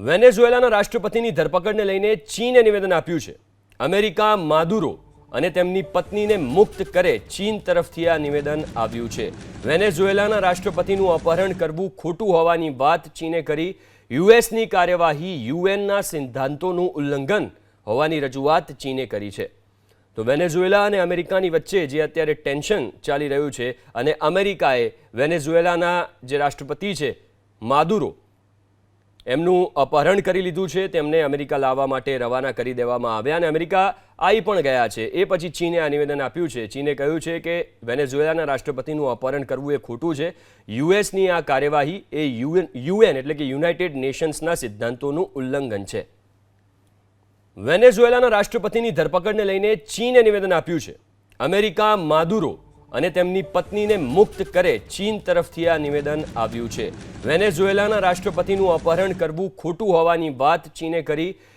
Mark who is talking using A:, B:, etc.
A: વેનેઝુએલાના રાષ્ટ્રપતિની ધરપકડને લઈને ચીને નિવેદન આપ્યું છે। અમેરિકા માદુરો અને તેમની પત્નીને મુક્ત કરે, ચીન તરફથી આ નિવેદન આવ્યું છે। વેનેઝુએલાના રાષ્ટ્રપતિનું અપહરણ કરવું ખોટું હોવાની વાત ચીને કરી। યુએસની કાર્યવાહી યુએનના સિદ્ધાંતોનું ઉલ્લંઘન હોવાની રજૂઆત ચીને કરી છે। તો વેનેઝુએલા અને અમેરિકાની વચ્ચે જે અત્યારે ટેન્શન ચાલી રહ્યું છે અને અમેરિકાએ વેનેઝુએલાના જે રાષ્ટ્રપતિ છે માદુરો એમનું અપહરણ કરી લીધું છે, તેમને અમેરિકા લાવવા માટે રવાના કરી દેવામાં આવ્યા અને અમેરિકા આવી પણ ગયા છે। એ પછી ચીને આ નિવેદન આપ્યું છે। ચીને કહ્યું છે કે વેનેઝુએલાના રાષ્ટ્રપતિનું અપહરણ કરવું એ ખોટું છે। યુએસની આ કાર્યવાહી એ યુએન એટલે કે યુનાઇટેડ નેશન્સના સિદ્ધાંતોનું ઉલ્લંઘન છે। વેનેઝુએલાના રાષ્ટ્રપતિની ધરપકડને લઈને ચીને નિવેદન આપ્યું છે। અમેરિકા માદુરો અને તેમની પત્નીને મુક્ત કરે, ચીન તરફથી આ નિવેદન આવ્યું છે। વેનેઝુએલાના રાષ્ટ્રપતિનું અપહરણ કરવું ખોટું હોવાની વાત ચીને કરી।